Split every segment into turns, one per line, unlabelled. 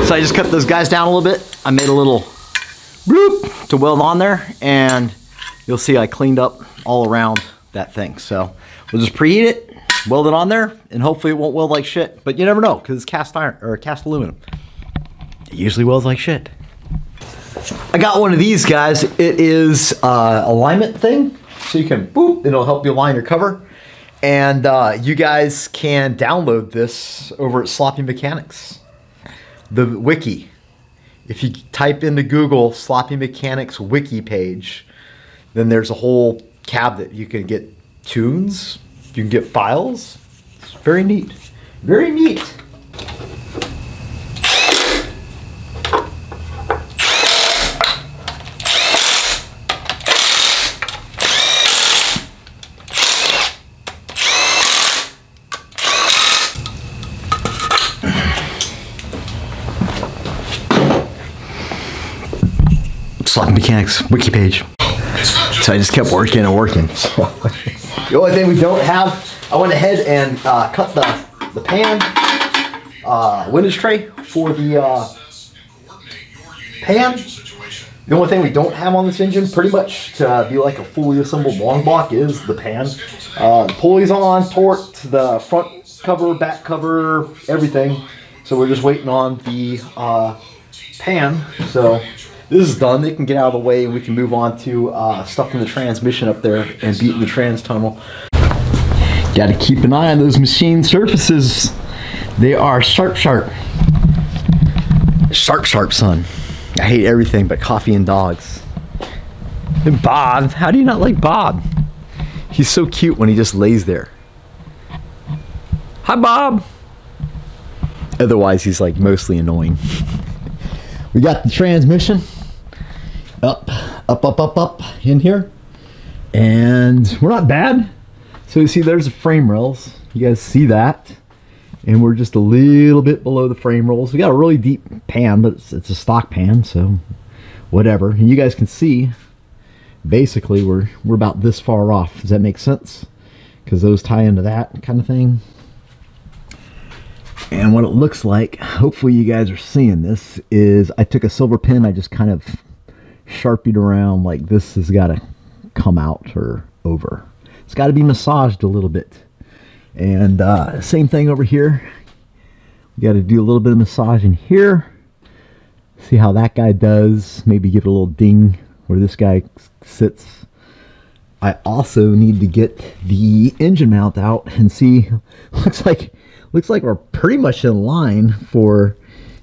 So I just cut those guys down a little bit. I made a little bloop to weld on there, and you'll see I cleaned up all around that thing. So we'll just preheat it, weld it on there, and hopefully it won't weld like shit. But you never know, because it's cast iron or cast aluminum. It usually welds like shit. I got one of these guys. It is alignment thing, so you can boop. It'll help you align your cover. And you guys can download this over at Sloppy Mechanics. The wiki. If you type into Google Sloppy Mechanics wiki page, then there's a whole cabinet. You can get tunes, you can get files. It's very neat. Very neat. Sloppy Mechanics wiki page. So I just kept working and working. So, the only thing we don't have, I went ahead and cut the pan windage tray for the pan. The only thing we don't have on this engine, pretty much to be like a fully assembled long block, is the pan. The pulley's on, torqued, the front cover, back cover, everything. So we're just waiting on the pan. So this is done. They can get out of the way and we can move on to stuff in the transmission up there and beating the trans tunnel. Got to keep an eye on those machine surfaces. They are sharp, sharp. Sharp, sharp, son. I hate everything but coffee and dogs. And Bob, how do you not like Bob? He's so cute when he just lays there. Hi, Bob. Otherwise, he's like mostly annoying. We got the transmission up in here, and we're not bad. So you see there's the frame rails. You guys see that? And we're just a little bit below the frame rails. We got a really deep pan, but it's a stock pan, so whatever. And you guys can see, basically we're about this far off. Does that make sense? Because those tie into that kind of thing. And what it looks like, hopefully you guys are seeing this, is I took a silver pin, I just kind of sharpied around like this has got to come out or over. It's got to be massaged a little bit. And same thing over here. We got to do a little bit of massage in here. See how that guy does. Maybe give it a little ding where this guy sits. I also need to get the engine mount out and see. Looks like we're pretty much in line for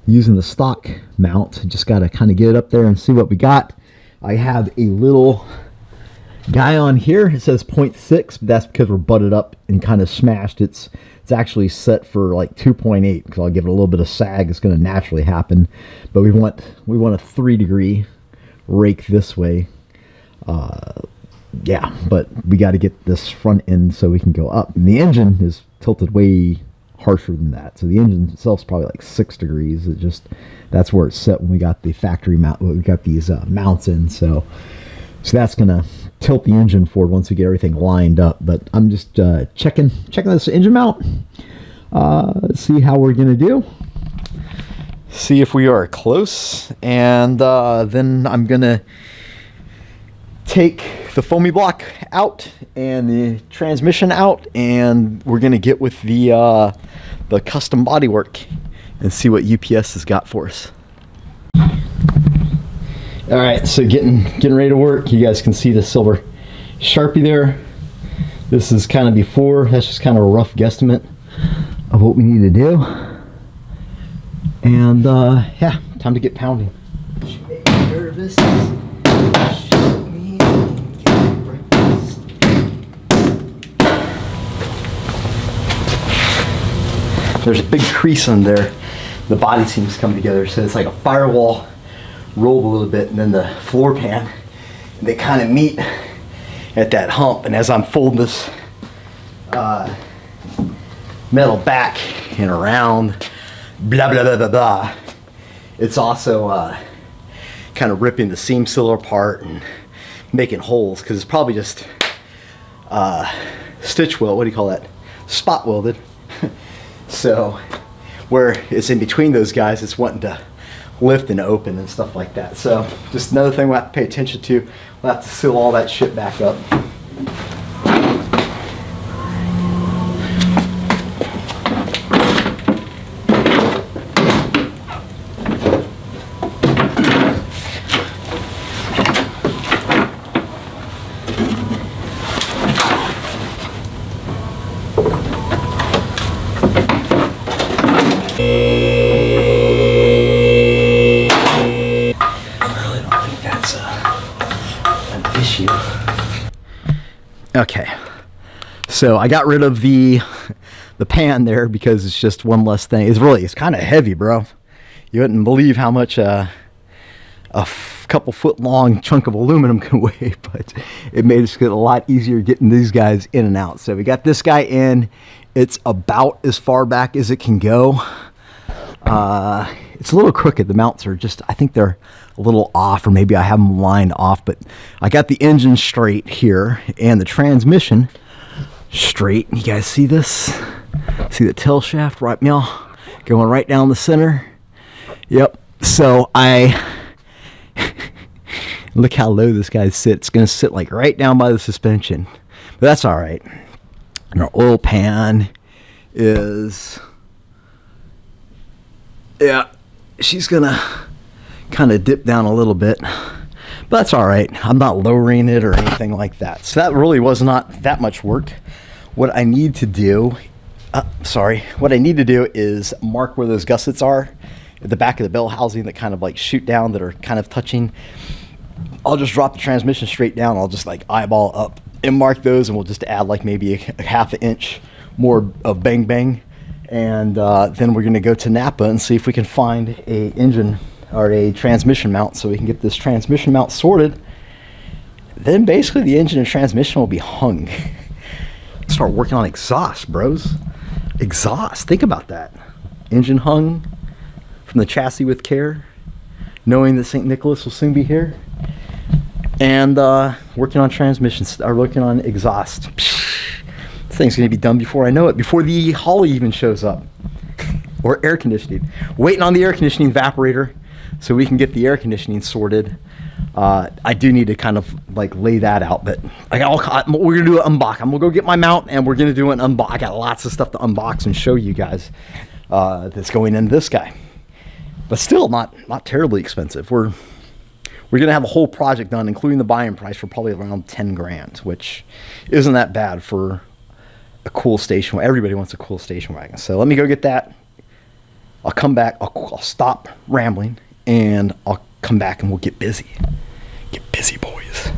using the stock mount. Just got to kind of get it up there and see what we got. I have a little guy on here. It says 0.6, but that's because we're butted up and kind of smashed. It's actually set for like 2.8 because I'll give it a little bit of sag. It's going to naturally happen, but we want a 3-degree rake this way. Yeah, but we got to get this front end so we can go up. And the engine is tilted way harsher than that, so the engine itself is probably like 6 degrees. It just, that's where it's set when we got the factory mount. We got these mounts in, so that's gonna tilt the engine forward once we get everything lined up. But I'm just checking this engine mount, see how we're gonna do, see if we are close, and then I'm gonna take the foamy block out and the transmission out, and we're gonna get with the custom bodywork and see what UPS has got for us. All right, so getting ready to work. You guys can see the silver Sharpie there. This is kind of before. That's just kind of a rough guesstimate of what we need to do. And yeah, time to get pounding. There's a big crease on there. The body seams come together, so it's like a firewall rolled a little bit, and then the floor pan, and they kind of meet at that hump. And as I'm folding this metal back and around, blah blah blah blah blah, it's also kind of ripping the seam sealer apart and making holes, because it's probably just stitch weld, what do you call that, spot welded. So where it's in between those guys, it's wanting to lift and open and stuff like that. So just another thing we'll have to pay attention to. We'll have to seal all that shit back up. Okay, so I got rid of the pan there because it's just one less thing. It's kind of heavy, bro. You wouldn't believe how much a couple foot long chunk of aluminum can weigh, but it made it a lot easier getting these guys in and out. So we got this guy in. It's about as far back as it can go. It's a little crooked. The mounts are just, I think they're a little off, or maybe I have them lined off, but I got the engine straight here and the transmission straight. You guys see this? See the tail shaft right now going right down the center? Yep. So look how low this guy sits. It's going to sit like right down by the suspension, but that's all right. And our oil pan is, yeah, she's gonna kind of dip down a little bit, but that's all right. I'm not lowering it or anything like that. So that really was not that much work. What I need to do, what I need to do is mark where those gussets are at the back of the bell housing that kind of like shoot down, that are kind of touching. I'll just drop the transmission straight down. I'll just like eyeball up and mark those, and we'll just add like maybe a half an inch more of bang bang. And then we're going to go to Napa and see if we can find a engine or a transmission mount, so we can get this transmission mount sorted. Then basically the engine and transmission will be hung. Start working on exhaust, bros. Exhaust, think about that. Engine hung from the chassis with care, knowing that St. Nicholas will soon be here. And working on transmissions, or working on exhaust. This thing's going to be done before I know it, before the Holly even shows up. Or air conditioning. Waiting on the air conditioning evaporator so we can get the air conditioning sorted. I do need to kind of like lay that out, but we're going to do an unbox. I'm going to go get my mount and we're going to do an unbox. I got lots of stuff to unbox and show you guys that's going into this guy. But still not terribly expensive. We're going to have a whole project done, including the buying price, for probably around 10 grand, which isn't that bad for a cool station wagon. Everybody wants a cool station wagon. So let me go get that. I'll come back. I'll stop rambling and I'll come back and we'll get busy. Get busy, boys.